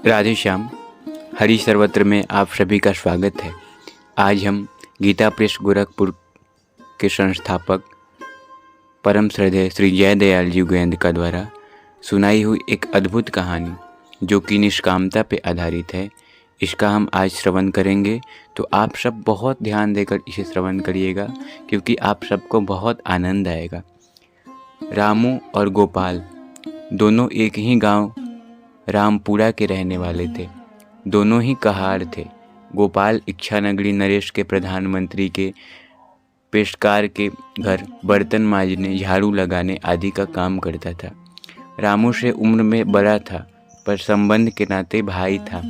राधे श्याम। हरि सर्वत्र में आप सभी का स्वागत है। आज हम गीता प्रेस गोरखपुर के संस्थापक परम श्रद्धेय श्री जयदयाल जी गोयंदका द्वारा सुनाई हुई एक अद्भुत कहानी जो कि निष्कामता पे आधारित है, इसका हम आज श्रवण करेंगे। तो आप सब बहुत ध्यान देकर इसे श्रवण करिएगा क्योंकि आप सबको बहुत आनंद आएगा। रामू और गोपाल दोनों एक ही गांव रामपुरा के रहने वाले थे। दोनों ही कहार थे। गोपाल इच्छानगरी नरेश के प्रधानमंत्री के पेशकार के घर बर्तन मांजने, झाड़ू लगाने आदि का काम करता था। रामू से उम्र में बड़ा था पर संबंध के नाते भाई था।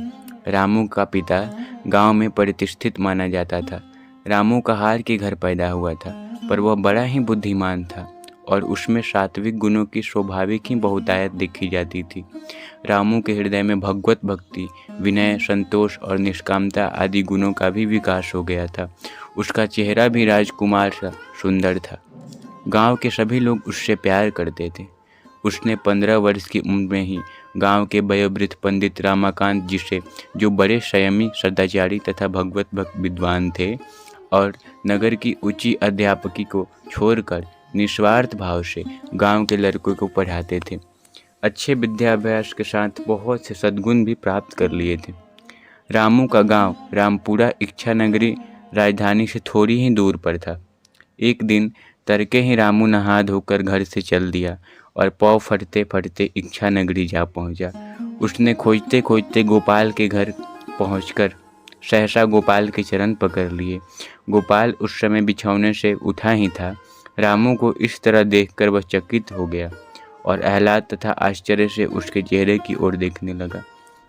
रामू का पिता गांव में प्रतिष्ठित माना जाता था। रामू कहार के घर पैदा हुआ था पर वह बड़ा ही बुद्धिमान था और उसमें सात्विक गुणों की स्वाभाविक ही बहुतायत देखी जाती थी। रामू के हृदय में भगवत भक्ति, विनय, संतोष और निष्कामता आदि गुणों का भी विकास हो गया था। उसका चेहरा भी राजकुमार सा सुंदर था। गांव के सभी लोग उससे प्यार करते थे। उसने 15 वर्ष की उम्र में ही गांव के वयोवृद्ध पंडित रमाकांत जी से, जो बड़े संयमी, सदाचारी तथा भगवत भक्त विद्वान थे और नगर की ऊंची अध्यापकी को छोड़कर निस्वार्थ भाव से गांव के लड़कों को पढ़ाते थे, अच्छे विद्याभ्यास के साथ बहुत से सद्गुण भी प्राप्त कर लिए थे। रामू का गांव रामपुरा इच्छानगरी राजधानी से थोड़ी ही दूर पर था। एक दिन तड़के ही रामू नहा धोकर घर से चल दिया और पाँव फटते फटते इच्छानगरी जा पहुंचा। उसने खोजते खोजते गोपाल के घर पहुंचकर सहसा गोपाल के चरण पकड़ लिए। गोपाल उस समय बिछौने से उठा ही था। रामू को इस तरह देखकर वह चकित हो गया और आह्लाद तथा आश्चर्य से उसके चेहरे की ओर देखने लगा।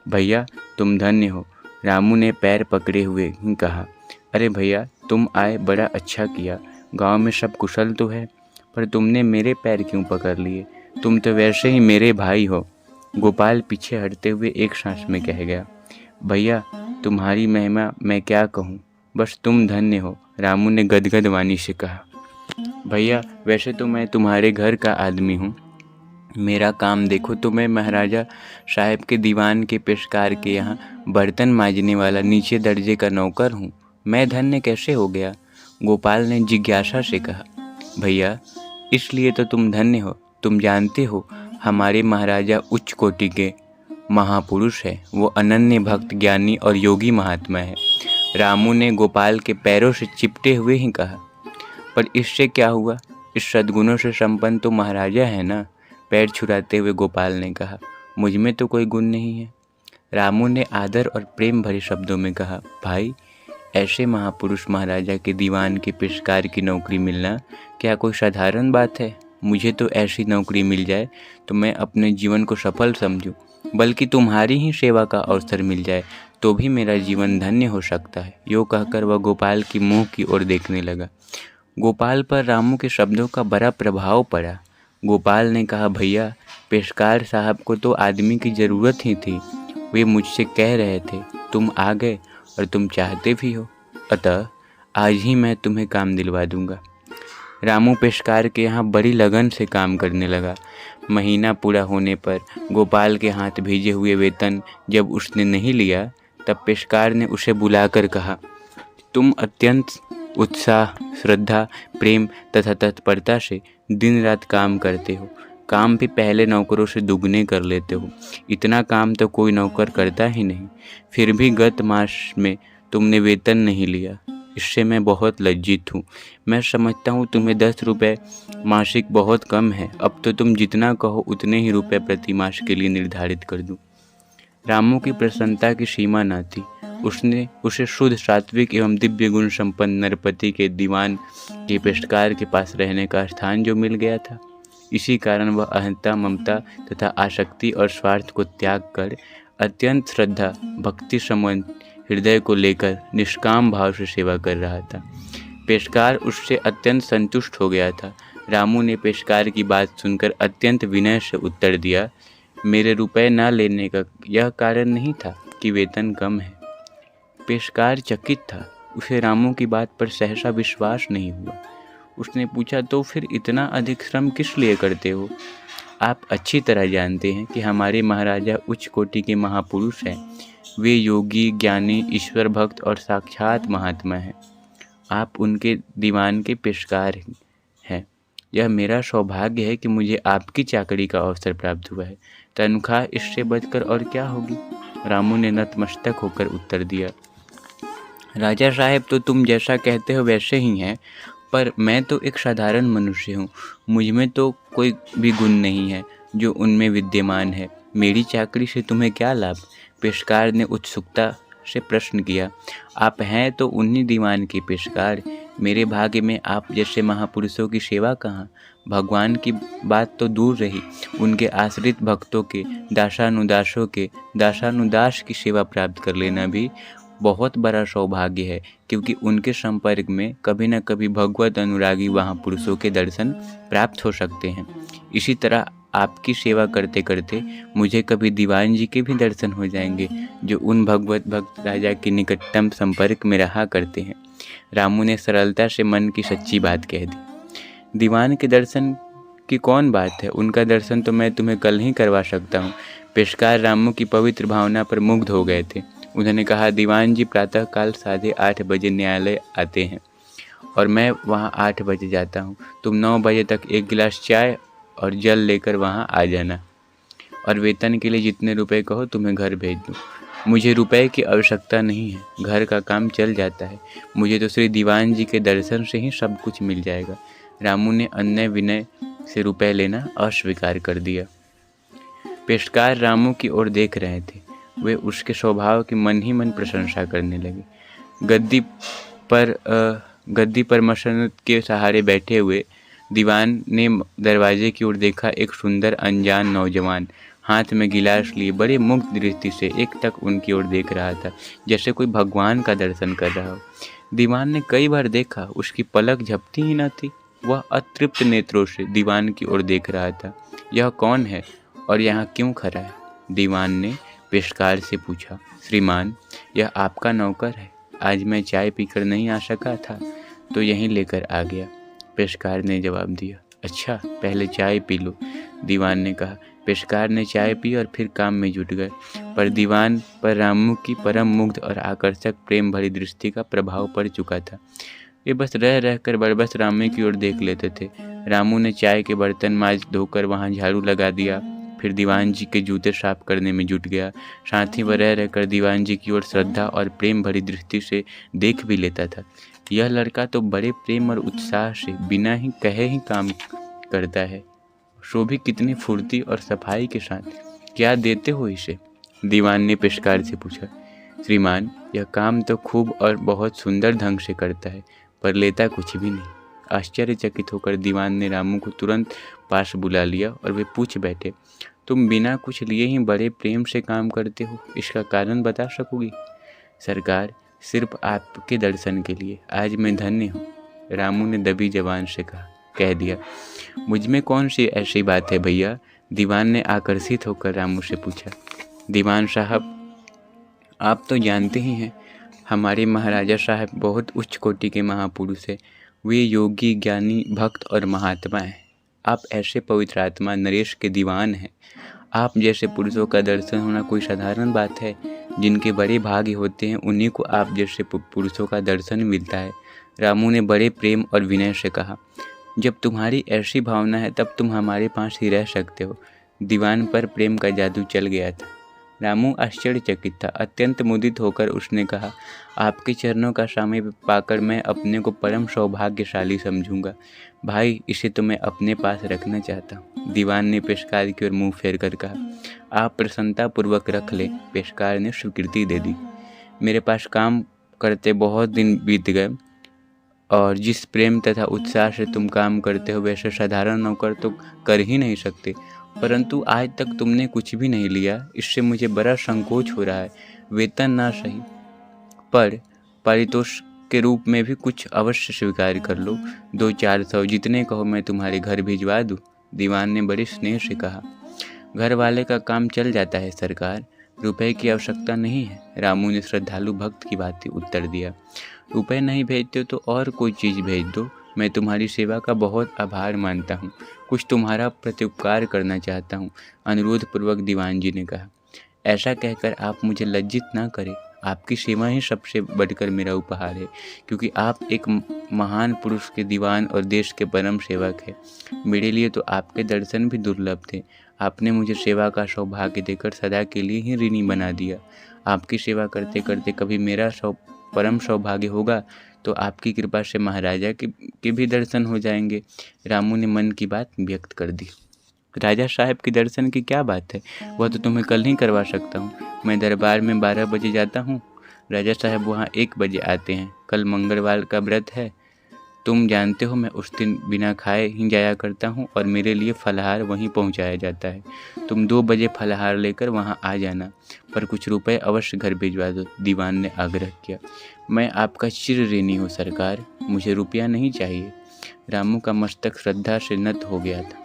भैया, तुम धन्य हो, रामू ने पैर पकड़े हुए ही कहा। अरे भैया, तुम आए, बड़ा अच्छा किया। गांव में सब कुशल तो है, पर तुमने मेरे पैर क्यों पकड़ लिए? तुम तो वैसे ही मेरे भाई हो। गोपाल पीछे हटते हुए एक सांस में कह गया। भैया, तुम्हारी महिमा मैं क्या कहूँ, बस तुम धन्य हो, रामू ने गदगद वाणी से कहा। भैया, वैसे तो मैं तुम्हारे घर का आदमी हूँ। मेरा काम देखो तो मैं महाराजा साहब के दीवान के पेशकार के यहाँ बर्तन मांजने वाला नीचे दर्जे का नौकर हूँ। मैं धन्य कैसे हो गया? गोपाल ने जिज्ञासा से कहा। भैया, इसलिए तो तुम धन्य हो। तुम जानते हो हमारे महाराजा उच्च कोटि के महापुरुष है। वो अनन्य भक्त, ज्ञानी और योगी महात्मा है। रामू ने गोपाल के पैरों से चिपटे हुए ही कहा। पर इससे क्या हुआ? इस सद्गुणों से संपन्न तो महाराजा है ना? पैर छुड़ाते हुए गोपाल ने कहा। मुझ में तो कोई गुण नहीं है। रामू ने आदर और प्रेम भरे शब्दों में कहा। भाई, ऐसे महापुरुष महाराजा के दीवान के पेशकार की नौकरी मिलना क्या कोई साधारण बात है? मुझे तो ऐसी नौकरी मिल जाए तो मैं अपने जीवन को सफल समझूं, बल्कि तुम्हारी ही सेवा का अवसर मिल जाए तो भी मेरा जीवन धन्य हो सकता है। यूँ कहकर वह गोपाल की मुँह की ओर देखने लगा। गोपाल पर रामू के शब्दों का बड़ा प्रभाव पड़ा। गोपाल ने कहा। भैया, पेशकार साहब को तो आदमी की ज़रूरत ही थी। वे मुझसे कह रहे थे, तुम आ गए और तुम चाहते भी हो, अतः आज ही मैं तुम्हें काम दिलवा दूंगा। रामू पेशकार के यहाँ बड़ी लगन से काम करने लगा। महीना पूरा होने पर गोपाल के हाथ भेजे हुए वेतन जब उसने नहीं लिया, तब पेशकार ने उसे बुलाकर कहा, तुम अत्यंत उत्साह, श्रद्धा, प्रेम तथा तत्परता से दिन रात काम करते हो। काम भी पहले नौकरों से दुगने कर लेते हो। इतना काम तो कोई नौकर करता ही नहीं। फिर भी गत मास में तुमने वेतन नहीं लिया। इससे मैं बहुत लज्जित हूँ। मैं समझता हूँ तुम्हें 10 रुपये मासिक बहुत कम है। अब तो तुम जितना कहो उतने ही रुपये प्रति मास के लिए निर्धारित कर दूँ। रामू की प्रसन्नता की सीमा न थी। उसने उसे शुद्ध, सात्विक एवं दिव्य गुण संपन्न नरपति के दीवान के पेशकार के पास रहने का स्थान जो मिल गया था, इसी कारण वह अहंता, ममता तथा आसक्ति और स्वार्थ को त्याग कर अत्यंत श्रद्धा, भक्ति संपन्न हृदय को लेकर निष्काम भाव से सेवा कर रहा था। पेशकार उससे अत्यंत संतुष्ट हो गया था। रामू ने पेशकार की बात सुनकर अत्यंत विनय से उत्तर दिया। मेरे रुपए न लेने का यह कारण नहीं था कि वेतन कम है। पेशकार चकित था। उसे रामू की बात पर सहसा विश्वास नहीं हुआ। उसने पूछा, तो फिर इतना अधिक श्रम किस लिए करते हो? आप अच्छी तरह जानते हैं कि हमारे महाराजा उच्च कोटि के महापुरुष हैं। वे योगी, ज्ञानी, ईश्वर भक्त और साक्षात महात्मा हैं। आप उनके दीवान के पेशकार हैं। यह मेरा सौभाग्य है कि मुझे आपकी चाकरी का अवसर प्राप्त हुआ है। तनख्वाह इससे बढ़कर और क्या होगी? रामू ने नतमस्तक होकर उत्तर दिया। राजा साहब, तो तुम जैसा कहते हो वैसे ही हैं, पर मैं तो एक साधारण मनुष्य हूँ। मुझ में तो कोई भी गुण नहीं है जो उनमें विद्यमान है। मेरी चाकरी से तुम्हें क्या लाभ? पेशकार ने उत्सुकता से प्रश्न किया। आप हैं तो उन्हीं दीवान के पेशकार। मेरे भाग्य में आप जैसे महापुरुषों की सेवा कहाँ? भगवान की बात तो दूर रही, उनके आश्रित भक्तों के, दासानुदासों के दासानुदास की सेवा प्राप्त कर लेना भी बहुत बड़ा सौभाग्य है, क्योंकि उनके संपर्क में कभी न कभी भगवत अनुरागी महापुरुषों के दर्शन प्राप्त हो सकते हैं। इसी तरह आपकी सेवा करते करते मुझे कभी दीवान जी के भी दर्शन हो जाएंगे, जो उन भगवत भक्त राजा के निकटतम संपर्क में रहा करते हैं। रामू ने सरलता से मन की सच्ची बात कह दी। दीवान के दर्शन की कौन बात है? उनका दर्शन तो मैं तुम्हें कल ही करवा सकता हूँ। पेशकार रामू की पवित्र भावना पर मुग्ध हो गए थे। उन्होंने कहा, दीवान जी प्रातःकाल 8:30 बजे न्यायालय आते हैं और मैं वहाँ 8 बजे जाता हूँ। तुम 9 बजे तक एक गिलास चाय और जल लेकर वहाँ आ जाना, और वेतन के लिए जितने रुपए कहो तुम्हें घर भेज दूँ। मुझे रुपए की आवश्यकता नहीं है, घर का काम चल जाता है। मुझे तो श्री दीवान जी के दर्शन से ही सब कुछ मिल जाएगा। रामू ने अन्य विनय से रुपए लेना अस्वीकार कर दिया। पेशकार रामू की ओर देख रहे थे। वे उसके स्वभाव की मन ही मन प्रशंसा करने लगे। गद्दी पर मसनद के सहारे बैठे हुए दीवान ने दरवाजे की ओर देखा। एक सुंदर अनजान नौजवान हाथ में गिलास लिए बड़े मुग्ध दृष्टि से एक टक उनकी ओर देख रहा था, जैसे कोई भगवान का दर्शन कर रहा हो। दीवान ने कई बार देखा, उसकी पलक झपती ही न थी। वह अतृप्त नेत्रों से दीवान की ओर देख रहा था। यह कौन है और यहाँ क्यों खड़ा है? दीवान ने पेशकार से पूछा। श्रीमान, यह आपका नौकर है। आज मैं चाय पीकर नहीं आ सका था तो यहीं लेकर आ गया। पेशकार ने जवाब दिया। अच्छा, पहले चाय पी लो, दीवान ने कहा। पेशकार ने चाय पी और फिर काम में जुट गए, पर दीवान पर रामू की परम मुग्ध और आकर्षक प्रेम भरी दृष्टि का प्रभाव पड़ चुका था। वे बस रह रहकर बरबस रामू की ओर देख लेते थे। रामू ने चाय के बर्तन मांज धोकर वहाँ झाड़ू लगा दिया, फिर दीवान जी के जूते साफ करने में जुट गया। साथ ही वह रह रहकर दीवान जी की ओर श्रद्धा और प्रेम भरी दृष्टि से देख भी लेता था। यह लड़का तो बड़े प्रेम और उत्साह से बिना ही कहे ही काम करता है, सो भी कितनी फुर्ती और सफाई के साथ। क्या देते हो इसे? दीवान ने पेशकार से पूछा। श्रीमान, यह काम तो खूब और बहुत सुंदर ढंग से करता है, पर लेता कुछ भी नहीं। आश्चर्यचकित होकर दीवान ने रामू को तुरंत पास बुला लिया और वे पूछ बैठे, तुम बिना कुछ लिए ही बड़े प्रेम से काम करते हो, इसका कारण बता सकोगी? सरकार, सिर्फ आपके दर्शन के लिए आज मैं धन्य हूँ, रामू ने दबी जबान से कह दिया। मुझ में कौन सी ऐसी बात है भैया? दीवान ने आकर्षित होकर रामू से पूछा। दीवान साहब, आप तो जानते ही हैं, हमारे महाराजा साहब बहुत उच्च कोटि के महापुरुष हैं। वे योगी, ज्ञानी, भक्त और महात्मा हैं। आप ऐसे पवित्र आत्मा नरेश के दीवान हैं। आप जैसे पुरुषों का दर्शन होना कोई साधारण बात है? जिनके बड़े भाग्य होते हैं उन्हीं को आप जैसे पुरुषों का दर्शन मिलता है। रामू ने बड़े प्रेम और विनय से कहा। जब तुम्हारी ऐसी भावना है तब तुम हमारे पास ही रह सकते हो। दीवान पर प्रेम का जादू चल गया था। रामू आश्चर्यचकित था। अत्यंत मुदित होकर उसने कहा, आपके चरणों का सामीप्य पाकर मैं अपने को परम सौभाग्यशाली समझूंगा। भाई, इसे तो मैं अपने पास रखना चाहता हूँ। दीवान ने पेशकार की ओर मुंह फेर कर कहा। आप प्रसन्नतापूर्वक रख लें। पेशकार ने स्वीकृति दे दी। मेरे पास काम करते बहुत दिन बीत गए, और जिस प्रेम तथा उत्साह से तुम काम करते हो वैसे साधारण नौकर तो कर ही नहीं सकते। परंतु आज तक तुमने कुछ भी नहीं लिया, इससे मुझे बड़ा संकोच हो रहा है। वेतन ना सही, पर पारितोषिक के रूप में भी कुछ अवश्य स्वीकार कर लो। 200-400 जितने कहो मैं तुम्हारे घर भिजवा दूँ, दीवान ने बड़े स्नेह से कहा। घर वाले का काम चल जाता है सरकार, रुपए की आवश्यकता नहीं है, रामू ने श्रद्धालु भक्त की भांति उत्तर दिया। रुपए नहीं भेजते तो और कोई चीज़ भेज दो, मैं तुम्हारी सेवा का बहुत आभार मानता हूँ। कुछ तुम्हारा प्रत्युपकार करना चाहता हूँ, अनुरोधपूर्वक दीवान जी ने कहा। ऐसा कहकर आप मुझे लज्जित ना करें। आपकी सेवा ही सबसे बढ़कर मेरा उपहार है, क्योंकि आप एक महान पुरुष के दीवान और देश के परम सेवक हैं। मेरे लिए तो आपके दर्शन भी दुर्लभ थे। आपने मुझे सेवा का सौभाग्य देकर सदा के लिए ही ऋणी बना दिया। आपकी सेवा करते करते कभी मेरा परम सौभाग्य होगा तो आपकी कृपा से महाराजा के भी दर्शन हो जाएंगे। रामू ने मन की बात व्यक्त कर दी। राजा साहब के दर्शन की क्या बात है, वह तो तुम्हें कल ही करवा सकता हूँ। मैं दरबार में 12 बजे जाता हूँ, राजा साहब वहाँ 1 बजे आते हैं। कल मंगलवार का व्रत है, तुम जानते हो मैं उस दिन बिना खाए ही जाया करता हूँ और मेरे लिए फलाहार वहीं पहुँचाया जाता है। तुम 2 बजे फलाहार लेकर वहाँ आ जाना, पर कुछ रुपए अवश्य घर भिजवा दो, दीवान ने आग्रह किया। मैं आपका चिर ऋणी हूँ सरकार, मुझे रुपया नहीं चाहिए। रामू का मस्तक श्रद्धा से नत हो गया था।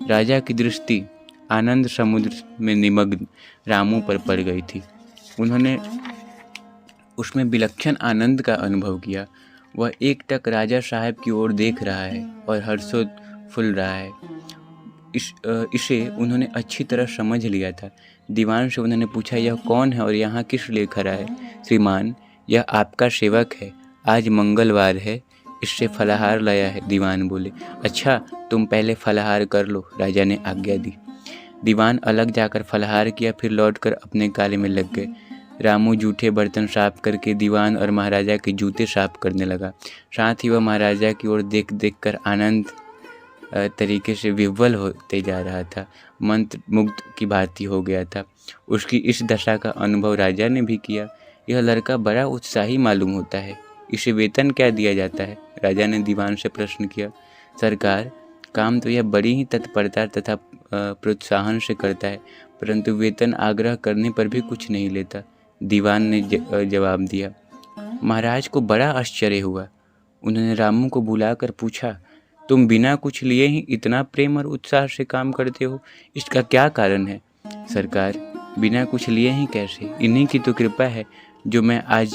राजा की दृष्टि आनंद समुद्र में निमग्न रामू पर पड़ गई थी। उन्होंने उसमें विलक्षण आनंद का अनुभव किया। वह एकटक राजा साहब की ओर देख रहा है और हर्षोत्फुल्ल रहा है। इसे उन्होंने अच्छी तरह समझ लिया था। दीवान से उन्होंने पूछा, यह कौन है और यहाँ किस लिए खड़ा है? श्रीमान, यह आपका सेवक है, आज मंगलवार है, इससे फलाहार लाया है, दीवान बोले। अच्छा, तुम पहले फलाहार कर लो, राजा ने आज्ञा दी। दीवान अलग जाकर फलाहार किया, फिर लौटकर अपने कार्य में लग गए। रामू जूठे बर्तन साफ करके दीवान और महाराजा के जूते साफ करने लगा। साथ ही वह महाराजा की ओर देख देख कर आनंद तरीके से विह्वल होते जा रहा था, मंत्र मुग्ध की भांति हो गया था। उसकी इस दशा का अनुभव राजा ने भी किया। यह लड़का बड़ा उत्साही मालूम होता है, इसे वेतन क्या दिया जाता है? राजा ने दीवान से प्रश्न किया। सरकार, काम तो यह बड़ी ही तत्परता तथा प्रोत्साहन से करता है, परंतु वेतन आग्रह करने पर भी कुछ नहीं लेता, दीवान ने जवाब दिया। महाराज को बड़ा आश्चर्य हुआ। उन्होंने रामू को बुलाकर पूछा, तुम बिना कुछ लिए ही इतना प्रेम और उत्साह से काम करते हो, इसका क्या कारण है? सरकार, बिना कुछ लिए ही कैसे, इन्हीं की तो कृपा है जो मैं आज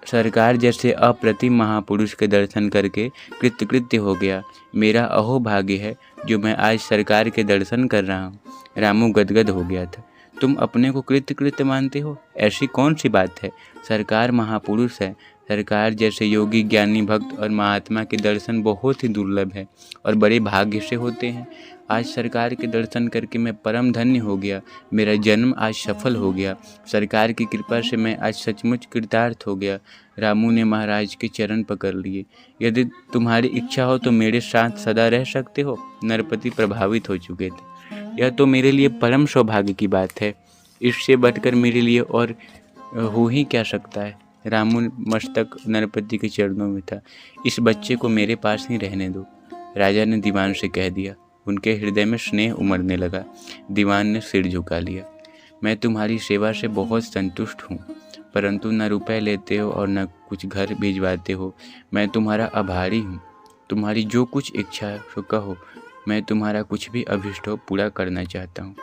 सरकार जैसे अप्रतिम महापुरुष के दर्शन करके कृतकृत्य हो गया। मेरा अहो भाग्य है जो मैं आज सरकार के दर्शन कर रहा हूँ। रामू गदगद हो गया था। तुम अपने को कृतकृत्य मानते हो? ऐसी कौन सी बात है? सरकार महापुरुष है। सरकार जैसे योगी, ज्ञानी, भक्त और महात्मा के दर्शन बहुत ही दुर्लभ है और बड़े भाग्य से होते हैं। आज सरकार के दर्शन करके मैं परम धन्य हो गया। मेरा जन्म आज सफल हो गया। सरकार की कृपा से मैं आज सचमुच कृतार्थ हो गया। रामू ने महाराज के चरण पकड़ लिए। यदि तुम्हारी इच्छा हो तो मेरे साथ सदा रह सकते हो। नरपति प्रभावित हो चुके थे। यह तो मेरे लिए परम सौभाग्य की बात है, इससे बढ़कर मेरे लिए और हो ही क्या सकता है। रामू मस्तक नरपति के चरणों में था। इस बच्चे को मेरे पास ही रहने दो, राजा ने दीवान से कह दिया। उनके हृदय में स्नेह उमड़ने लगा। दीवान ने सिर झुका लिया। मैं तुम्हारी सेवा से बहुत संतुष्ट हूँ, परंतु न रुपए लेते हो और न कुछ घर भिजवाते हो। मैं तुम्हारा आभारी हूँ। तुम्हारी जो कुछ इच्छा है सो कहो, मैं तुम्हारा कुछ भी अभिष्ट हो पूरा करना चाहता हूँ।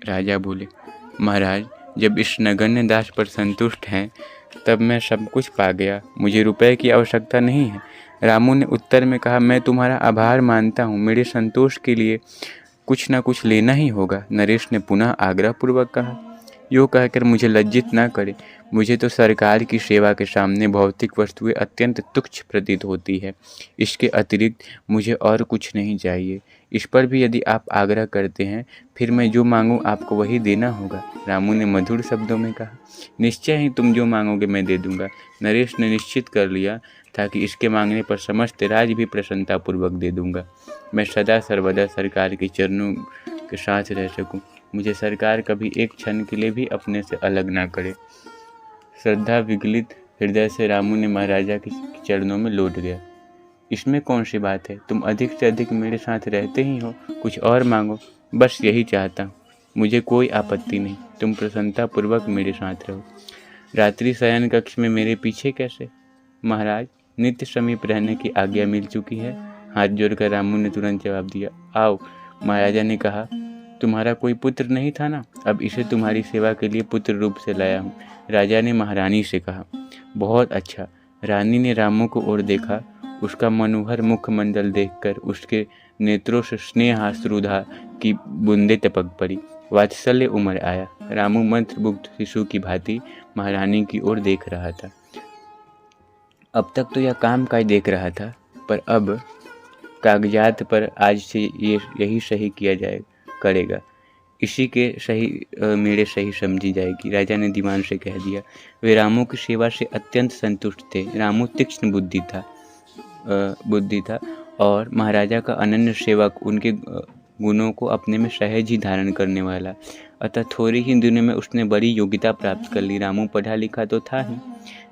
राजा बोले, महाराज, जब इस नगण्य दास पर संतुष्ट हैं तब मैं सब कुछ पा गया, मुझे रुपए की आवश्यकता नहीं है। रामू ने उत्तर में कहा, मैं तुम्हारा आभार मानता हूँ, मेरे संतोष के लिए कुछ न कुछ लेना ही होगा। नरेश ने पुनः आग्रहपूर्वक कहा। यूँ कहकर मुझे लज्जित ना करे, मुझे तो सरकार की सेवा के सामने भौतिक वस्तुएं अत्यंत तुच्छ प्रतीत होती है। इसके अतिरिक्त मुझे और कुछ नहीं चाहिए। इस पर भी यदि आप आग्रह करते हैं, फिर मैं जो मांगूं आपको वही देना होगा, रामू ने मधुर शब्दों में कहा। निश्चय ही तुम जो मांगोगे मैं दे दूंगा। नरेश ने निश्चित कर लिया था कि इसके मांगने पर समस्त राज भी प्रसन्नतापूर्वक दे दूंगा। मैं सदा सर्वदा सरकार के चरणों के साथ रह सकूं। मुझे सरकार कभी एक क्षण के लिए भी अपने से अलग ना करे। श्रद्धा विगलित हृदय से रामू ने महाराजा के चरणों में लौट गया। इसमें कौन सी बात है, तुम अधिक से अधिक मेरे साथ रहते ही हो, कुछ और मांगो, बस यही चाहता हूँ। मुझे कोई आपत्ति नहीं, तुम प्रसन्नतापूर्वक मेरे साथ रहो। रात्रि शयन कक्ष में मेरे पीछे कैसे? महाराज, नित्य समीप रहने की आज्ञा मिल चुकी है। हाथ जोड़कर रामू ने तुरंत जवाब दिया। आओ, महाराजा ने कहा, तुम्हारा कोई पुत्र नहीं था ना, अब इसे तुम्हारी सेवा के लिए पुत्र रूप से लाया हूँ। राजा ने महारानी से कहा। बहुत अच्छा। रानी ने रामू को ओर देखा। उसका मनोहर मुखमंडल देखकर उसके नेत्रों से स्नेहाश्रुधा की बूंदें टपक पड़ी। वात्सल्य उमड़ आया। रामू मंत्रमुग्ध शिशु की भांति महारानी की ओर देख रहा था। अब तक तो यह काम काज देख रहा था, पर अब कागजात पर आज से यही सही किया करेगा। इसी के सही मेरे सही समझी जाएगी, राजा ने दीवान से कह दिया। वे रामू की सेवा से अत्यंत संतुष्ट थे। रामू तीक्ष्ण बुद्धि था और महाराजा का अनन्य सेवक, उनके गुणों को अपने में सहज ही धारण करने वाला। अतः थोड़ी ही दिनों में उसने बड़ी योग्यता प्राप्त कर ली। रामू पढ़ा लिखा तो था ही।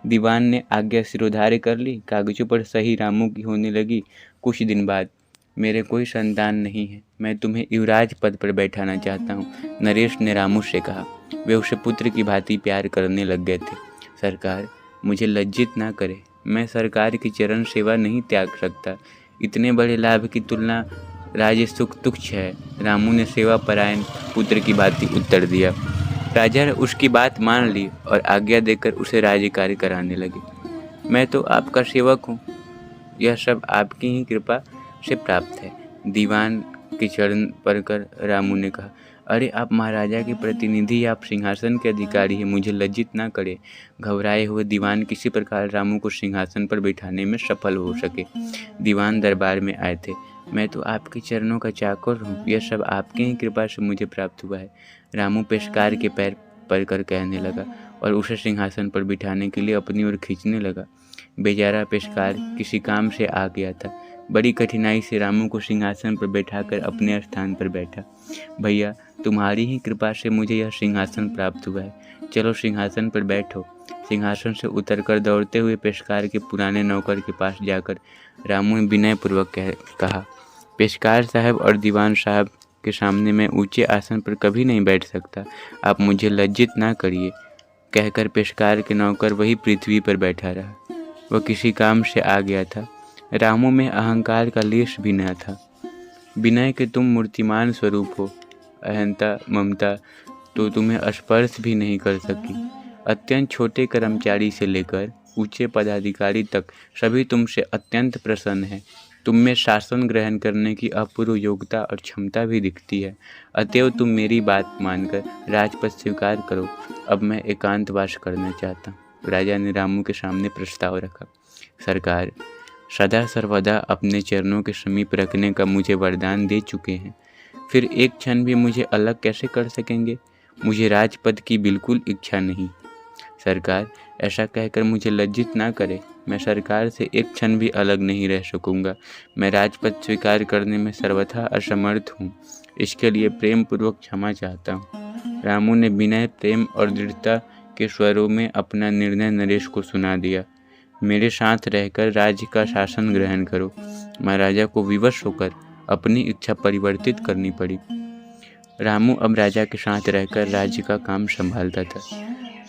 दीवान ने आज्ञा सिरोधार्य कर ली। कागजों पर सही रामू की होने लगी। कुछ दिन बाद, मेरे कोई संतान नहीं है, मैं तुम्हें युवराज पद पर बैठाना चाहता हूँ, नरेश ने रामू से कहा। वे उसे पुत्र की भांति प्यार करने लग गए थे। सरकार, मुझे लज्जित ना करे, मैं सरकार की चरण सेवा नहीं त्याग सकता। इतने बड़े लाभ की तुलना राज्य सुख तुच्छ है, रामू ने सेवा परायण पुत्र की भांति उत्तर दिया। राजा ने उसकी बात मान ली और आज्ञा देकर उसे राज्य कार्य कराने लगे। मैं तो आपका सेवक हूँ, यह सब आपकी ही कृपा से प्राप्त है, दीवान के चरण पकड़कर रामू ने कहा। अरे, आप महाराजा के प्रतिनिधि, आप सिंहासन के अधिकारी हैं, मुझे लज्जित ना करे। घबराए हुए दीवान किसी प्रकार रामू को सिंहासन पर बैठाने में सफल हो सके। दीवान दरबार में आए थे। मैं तो आपके चरणों का चाकर हूँ, यह सब आपकी ही कृपा से मुझे प्राप्त हुआ है, रामू पेशकार के पैर पकड़कर कहने लगा और उसे सिंहासन पर बिठाने के लिए अपनी ओर खींचने लगा। बेचारा पेशकार किसी काम से आ गया था। बड़ी कठिनाई से रामू को सिंहासन पर बैठाकर अपने स्थान पर बैठा। भैया, तुम्हारी ही कृपा से मुझे यह सिंहासन प्राप्त हुआ है, चलो सिंहासन पर बैठो। सिंहासन से उतरकर दौड़ते हुए पेशकार के पुराने नौकर के पास जाकर रामू ने विनयपूर्वक कहा, पेशकार साहब और दीवान साहब के सामने मैं ऊंचे आसन पर कभी नहीं बैठ सकता, आप मुझे लज्जित ना करिए। कहकर पेशकार के नौकर वही पृथ्वी पर बैठा रहा। वह किसी काम से आ गया था। रामू में अहंकार का लेश भी न था। विनय के तुम मूर्तिमान स्वरूप हो, अहंता ममता तो तुम्हें स्पर्श भी नहीं कर सकी। अत्यंत छोटे कर्मचारी से लेकर ऊंचे पदाधिकारी तक सभी तुमसे अत्यंत प्रसन्न हैं। तुम में शासन ग्रहण करने की अपूर्व योग्यता और क्षमता भी दिखती है। अतएव तुम मेरी बात मानकर राजपद स्वीकार करो। अब मैं एकांतवास करना चाहता हूँ। राजा ने रामू के सामने प्रस्ताव रखा। सरकार, सदा सर्वदा अपने चरणों के समीप रखने का मुझे वरदान दे चुके हैं, फिर एक क्षण भी मुझे अलग कैसे कर सकेंगे? मुझे राजपद की बिल्कुल इच्छा नहीं। सरकार, ऐसा कहकर मुझे लज्जित ना करे, मैं सरकार से एक क्षण भी अलग नहीं रह सकूंगा। मैं राजपद स्वीकार करने में सर्वथा असमर्थ हूँ। इसके लिए प्रेम पूर्वक क्षमा चाहता हूँ। रामू ने विनय, प्रेम और दृढ़ता के स्वरों में अपना निर्णय नरेश को सुना दिया। मेरे साथ रहकर राज्य का शासन ग्रहण करो। महाराजा को विवश होकर अपनी इच्छा परिवर्तित करनी पड़ी। रामू अब राजा के साथ रहकर राज्य का काम संभालता था।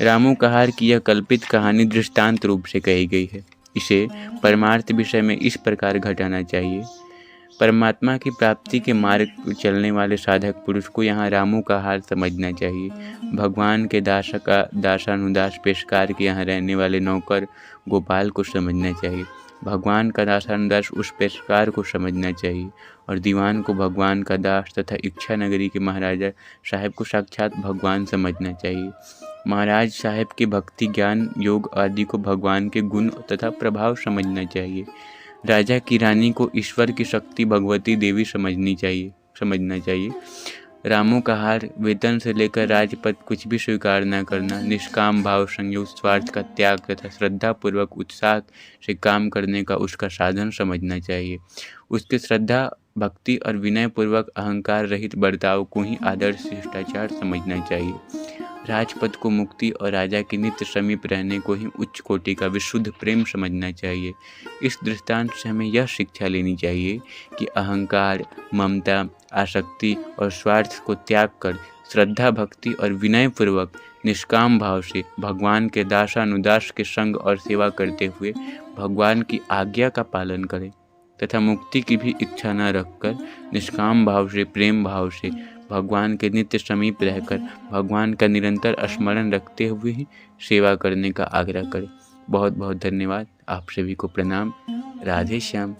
रामू कहार की यह कल्पित कहानी दृष्टांत रूप से कही गई है। इसे परमार्थ विषय में इस प्रकार घटाना चाहिए। परमात्मा की प्राप्ति के मार्ग पर चलने वाले साधक पुरुष को यहाँ रामू का हार समझना चाहिए। भगवान के दासानुदास पेशकार के यहाँ रहने वाले नौकर गोपाल को समझना चाहिए। भगवान का दासानुदास उस पेशकार को समझना चाहिए और दीवान को भगवान का दास तथा इच्छा नगरी के महाराजा साहब को साक्षात भगवान समझना चाहिए। महाराज साहब के भक्ति, ज्ञान, योग आदि को भगवान के गुण तथा प्रभाव समझना चाहिए। राजा की रानी को ईश्वर की शक्ति भगवती देवी समझना चाहिए। रामू का हार, वेतन से लेकर राजपद कुछ भी स्वीकार न करना, निष्काम भाव, संयोग, स्वार्थ का त्याग तथा श्रद्धा पूर्वक उत्साह से काम करने का उसका साधन समझना चाहिए। उसके श्रद्धा, भक्ति और विनय पूर्वक अहंकार रहित बर्ताव को ही आदर्श शिष्टाचार समझना चाहिए। राजपद को मुक्ति और राजा के नित्य समीप रहने को ही उच्च कोटि का विशुद्ध प्रेम समझना चाहिए। इस दृष्टांत से हमें यह शिक्षा लेनी चाहिए कि अहंकार, ममता, आसक्ति और स्वार्थ को त्याग कर श्रद्धा, भक्ति और विनय पूर्वक निष्काम भाव से भगवान के दासानुदास के संग और सेवा करते हुए भगवान की आज्ञा का पालन करें तथा मुक्ति की भी इच्छा न रखकर निष्काम भाव से, प्रेम भाव से भगवान के नित्य समीप रहकर भगवान का निरंतर स्मरण रखते हुए ही सेवा करने का आग्रह करें। बहुत बहुत धन्यवाद। आप सभी को प्रणाम। राधे श्याम।